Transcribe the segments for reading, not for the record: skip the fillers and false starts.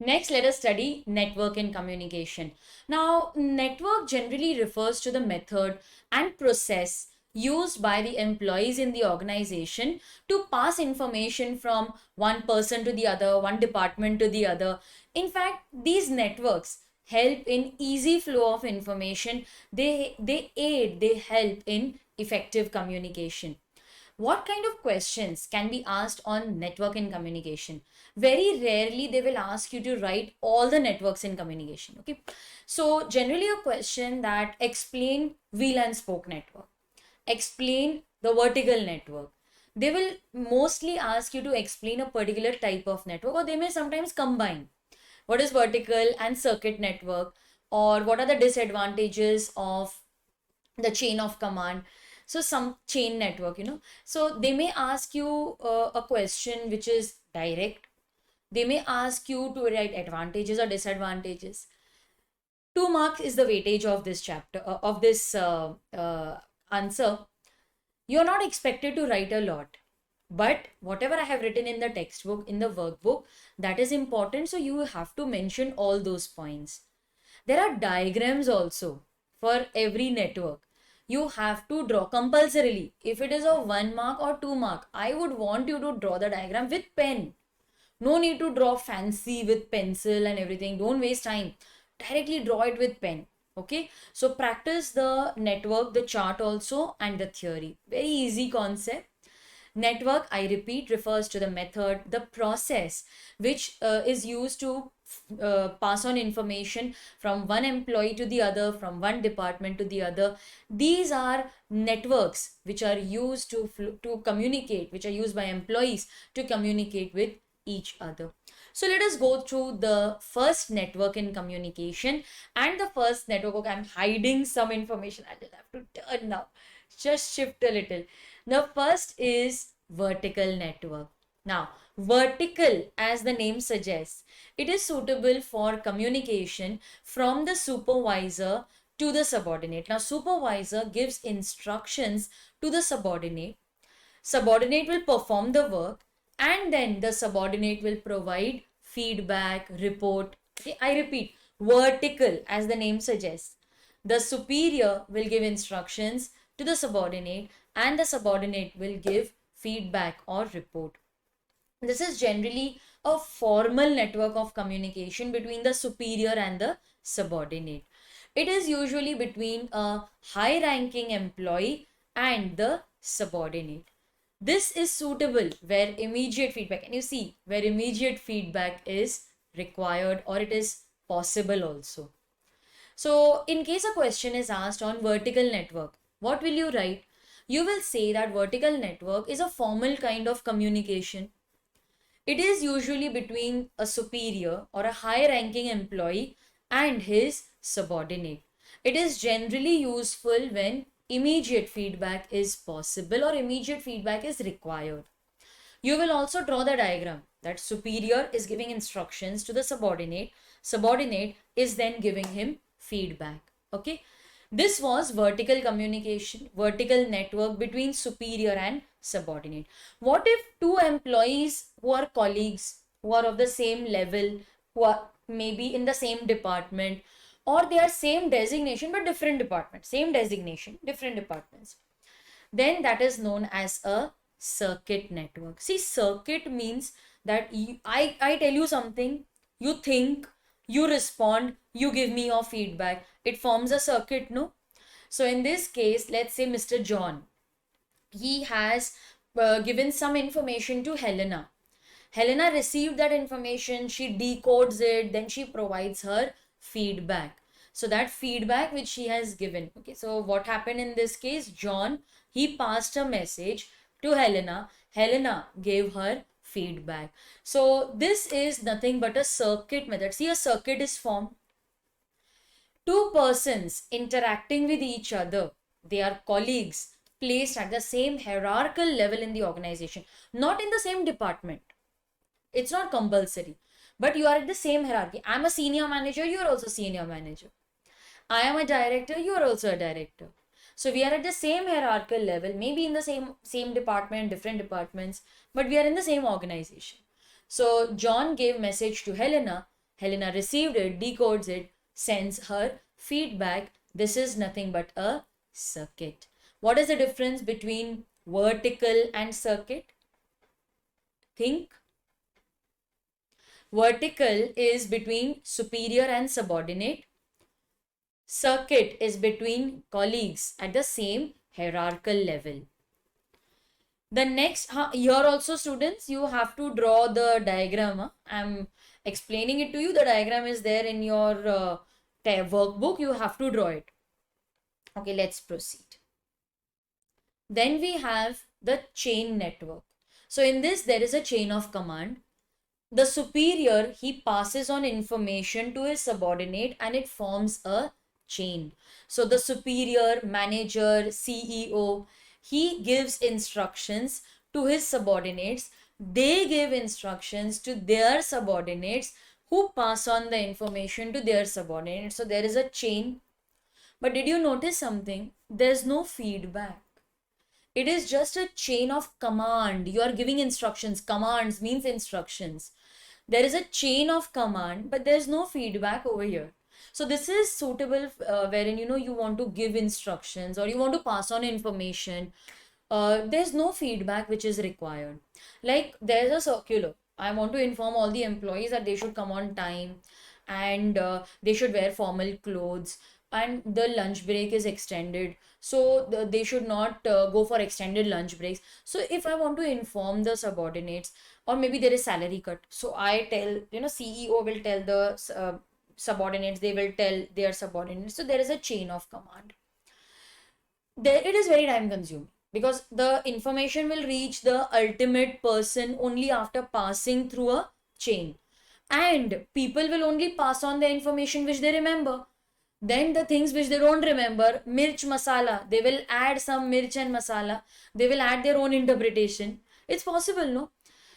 Next, let us study network and communication. Now, network generally refers to the method and process used by the employees in the organization to pass information from one person to the other, one department to the other. In fact, these networks help in easy flow of information. They help in effective communication. What kind of questions can be asked on network and communication? Very rarely they will ask you to write all the networks in communication. Okay. So generally a question that explain wheel and spoke network, explain the vertical network. They will mostly ask you to explain a particular type of network, or they may sometimes combine what is vertical and circuit network, or what are the disadvantages of the chain of command. So some chain network, so they may ask you a question which is direct. They may ask you to write advantages or disadvantages. 2 marks is the weightage of this chapter, of this answer. You're not expected to write a lot, but whatever I have written in the textbook, in the workbook, that is important, so you have to mention all those points. There are diagrams also for every network. You have to draw compulsorily. If it is a 1 mark or 2 mark, I would want you to draw the diagram with pen. No need to draw fancy with pencil and everything. Don't waste time. Directly draw it with pen. Okay. So practice the network, the chart also, and the theory. Very easy concept. Network, I repeat, refers to the method, the process which is used to pass on information from one employee to the other, from one department to the other. These are networks which are used to communicate, which are used by employees to communicate with each other. So let us go through the first network in communication. And the first network, okay, I'm hiding some information. I will have to turn now. Just shift a little. The first is vertical network. Now, vertical, as the name suggests, it is suitable for communication from the supervisor to the subordinate. Now, supervisor gives instructions to the subordinate. Subordinate will perform the work, and then the subordinate will provide feedback, report. Okay, I repeat, vertical, as the name suggests. The superior will give instructions to the subordinate, and the subordinate will give feedback or report. This is generally a formal network of communication between the superior and the subordinate. It is usually between a high ranking employee and the subordinate. This is suitable where immediate feedback, and you see, where immediate feedback is required or it is possible also. So in case a question is asked on vertical network, what will you write? You will say that vertical network is a formal kind of communication. It is usually between a superior or a high ranking employee and his subordinate. It is generally useful when immediate feedback is possible or immediate feedback is required. You will also draw the diagram that superior is giving instructions to the subordinate. Subordinate is then giving him feedback. Okay. This was vertical communication, vertical network between superior and subordinate. What if two employees who are colleagues, who are of the same level, who are maybe in the same department, or they are same designation but different department, same designation, different departments? Then that is known as a circuit network. See, circuit means that I tell you something, you think, you respond, you give me your feedback. It forms a circuit, no? So in this case, let's say Mr. John, he has given some information to Helena. Helena received that information, she decodes it, then she provides her feedback. So that feedback which she has given. Okay, so what happened in this case? John, he passed a message to Helena. Helena gave her feedback. So this is nothing but a circuit method. See, a circuit is formed. Two persons interacting with each other, they are colleagues placed at the same hierarchical level in the organization, not in the same department. It's not compulsory, but you are at the same hierarchy. I'm a senior manager, you're also senior manager. I am a director, you're also a director. So we are at the same hierarchical level, maybe in the same department, different departments, but we are in the same organization. So John gave message to Helena. Helena received it, decodes it, sends her feedback. This is nothing but a circuit. What is the difference between vertical and circuit? Think. Vertical is between superior and subordinate. Circuit is between colleagues at the same hierarchical level. The next, here also students, you have to draw the diagram. I'm explaining it to you. The diagram is there in your workbook. You have to draw it. Okay, let's proceed. Then we have the chain network. So in this, there is a chain of command. The superior, he passes on information to his subordinate and it forms a chain. So the superior, manager, CEO, he gives instructions to his subordinates. They give instructions to their subordinates who pass on the information to their subordinates. So there is a chain. But did you notice something? There's no feedback. It is just a chain of command. You are giving instructions. Commands means instructions. There is a chain of command, but there's no feedback over here. So this is suitable wherein you want to give instructions or you want to pass on information. There's no feedback which is required. Like there's a circular. I want to inform all the employees that they should come on time and they should wear formal clothes and the lunch break is extended, so they should not go for extended lunch breaks. So if I want to inform the subordinates, or maybe there is salary cut, so I tell, CEO will tell the subordinates, they will tell their subordinates. So there is a chain of command. There it is very time consuming because the information will reach the ultimate person only after passing through a chain, and people will only pass on the information which they remember. Then the things which they don't remember, mirch masala, they will add some mirch and masala. They will add their own interpretation. It's possible, no?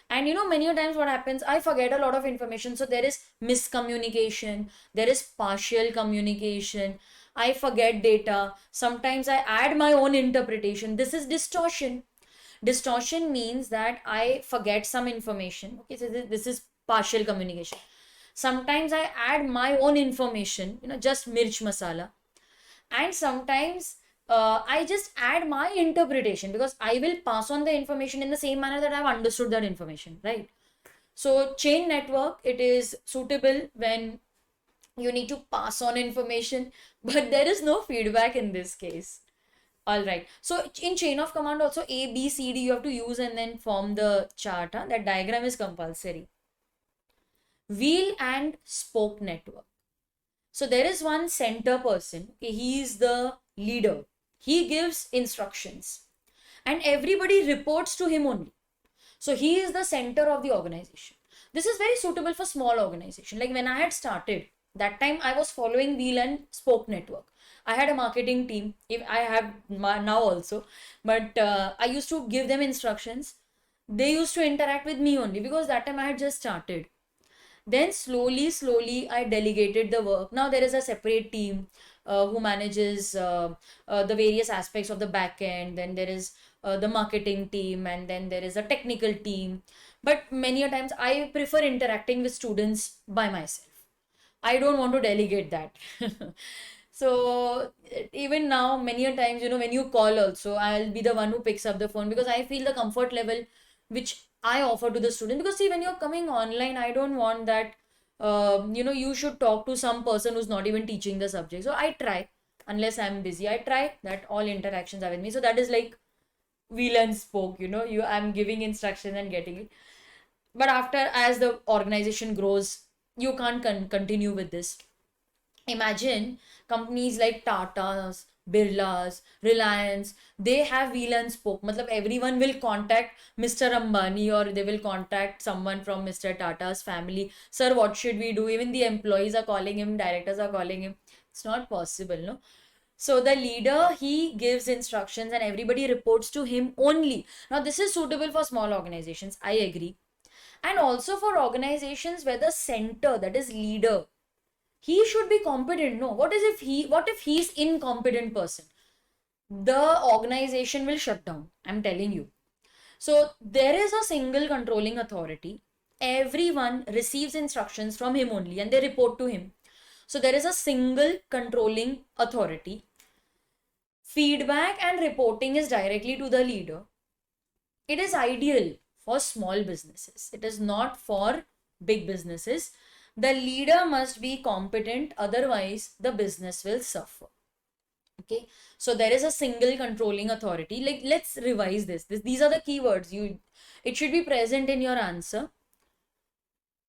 And many times what happens, I forget a lot of information. So there is miscommunication, there is partial communication. I forget data. Sometimes I add my own interpretation. This is distortion. Distortion means that I forget some information. Okay, so this is partial communication. Sometimes I add my own information, just mirch masala. And sometimes I just add my interpretation because I will pass on the information in the same manner that I've understood that information, right? So chain network, it is suitable when you need to pass on information, but there is no feedback in this case. All right. So in chain of command also A, B, C, D you have to use and then form the chart. That diagram is compulsory. Wheel and spoke network. So there is one center person. Okay, he is the leader. He gives instructions and everybody reports to him only. So he is the center of the organization. This is very suitable for small organization. Like when I had started, that time I was following wheel and spoke network. I had a marketing team. If I have now also, but I used to give them instructions. They used to interact with me only because that time I had just started. Then slowly I delegated the work. Now there is a separate team who manages the various aspects of the back end. Then there is the marketing team, and then there is a technical team. But many a times I prefer interacting with students by myself. I don't want to delegate that. So even now, many a times, when you call also, I'll be the one who picks up the phone because I feel the comfort level which I offer to the student. Because see, when you're coming online, I don't want that, you should talk to some person who's not even teaching the subject. So I try, unless I'm busy, I try that all interactions are with me. So that is like wheel and spoke, I'm giving instructions and getting it. But after, as the organization grows, you can't continue with this. Imagine companies like Tata's, Birla's, Reliance, they have wheel and spoke. Matlab everyone will contact Mr. Ambani or they will contact someone from Mr. Tata's family. Sir, what should we do? Even the employees are calling him, directors are calling him. It's not possible, no? So the leader, he gives instructions and everybody reports to him only. Now this is suitable for small organizations, I agree. And also for organizations where the center, that is leader, he should be competent. No, what if he's incompetent person? The organization will shut down. I'm telling you. So there is a single controlling authority. everyone receives instructions from him only and they report to him. So there is a single controlling authority. Feedback and reporting is directly to the leader. It is ideal for small businesses. It is not for big businesses. The leader must be competent, otherwise, the business will suffer. Okay, so there is a single controlling authority. Like, let's revise this. These are the keywords. It should be present in your answer.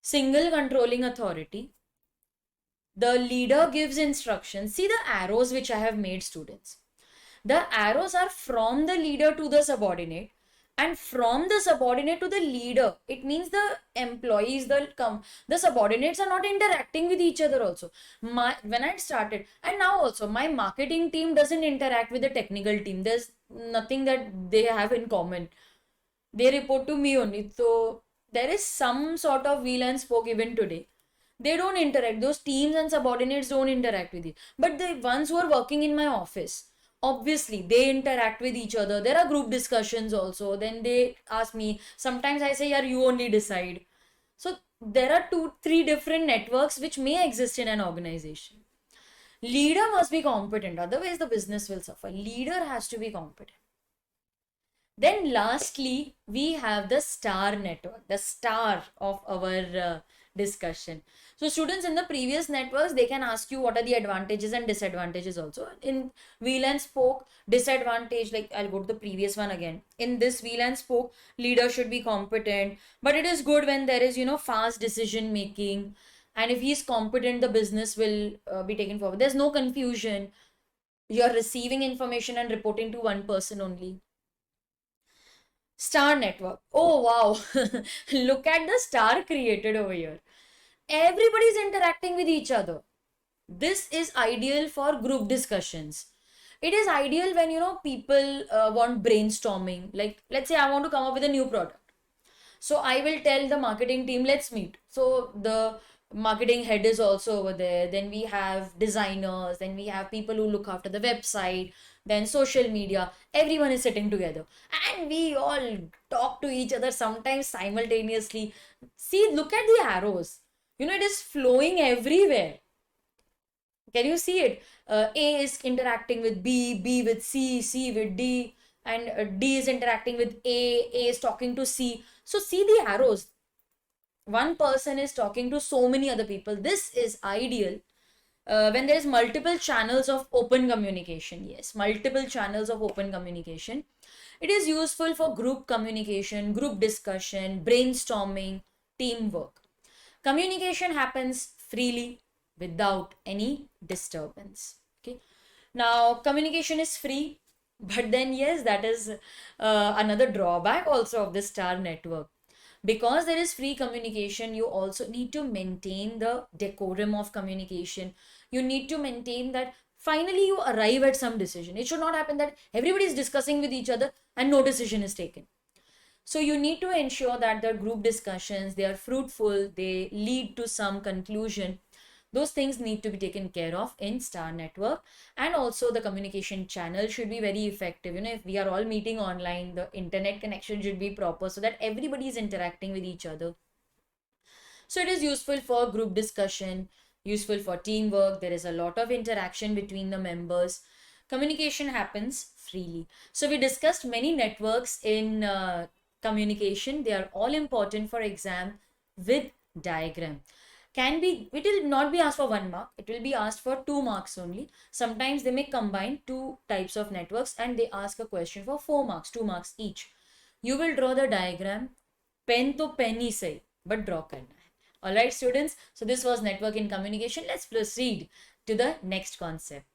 Single controlling authority. The leader gives instructions. See the arrows which I have made, students. The arrows are from the leader to the subordinate and from the subordinate to the leader. It means the employees, the subordinates are not interacting with each other also. When I started, and now also, my marketing team doesn't interact with the technical team. There's nothing that they have in common. They report to me only. So there is some sort of wheel and spoke even today. They don't interact. Those teams and subordinates don't interact with you. But the ones who are working in my office, obviously they interact with each other. There are group discussions also. Then they ask me. Sometimes I say, yeah, you only decide. So there are 2-3 different networks which may exist in an organization. Leader must be competent. Otherwise the business will suffer. Leader has to be competent. Then lastly, we have the star network, the star of our discussion. So students, in the previous networks, they can ask you what are the advantages and disadvantages also. In wheel and spoke, disadvantage, like I'll go to the previous one again. In this wheel and spoke, leader should be competent, but it is good when there is, fast decision making. And if he is competent, the business will be taken forward. There's no confusion. You're receiving information and reporting to one person only. Star network. Oh wow. Look at the star created over here. Everybody's interacting with each other. This is ideal for group discussions. It is ideal when people want brainstorming. Like, let's say I want to come up with a new product. So I will tell the marketing team, let's meet. So the marketing head is also over there. Then we have designers. Then we have people who look after the website. Then social media. Everyone is sitting together. And we all talk to each other sometimes simultaneously. See, look at the arrows. It is flowing everywhere. Can you see it? A is interacting with B, B with C, C with D, and D is interacting with A is talking to C. So see the arrows. One person is talking to so many other people. This is ideal when there is multiple channels of open communication. Yes, multiple channels of open communication. It is useful for group communication, group discussion, brainstorming, teamwork. Communication happens freely without any disturbance. Okay. Now, communication is free, but then yes, that is another drawback also of the star network. Because there is free communication, you also need to maintain the decorum of communication. You need to maintain that finally you arrive at some decision. It should not happen that everybody is discussing with each other and no decision is taken. So you need to ensure that the group discussions, they are fruitful, they lead to some conclusion. Those things need to be taken care of in star network. And also the communication channel should be very effective. If we are all meeting online, the internet connection should be proper so that everybody is interacting with each other. So it is useful for group discussion, useful for teamwork. There is a lot of interaction between the members. Communication happens freely. So we discussed many networks in communication. They are all important for exam with diagram. It will not be asked for 1 mark. It will be asked for 2 marks only. Sometimes they may combine 2 types of networks and they ask a question for 4 marks, 2 marks each. You will draw the diagram. Pen to pen ही सही, but draw करना है. Alright students, so this was network in communication. Let's proceed to the next concept.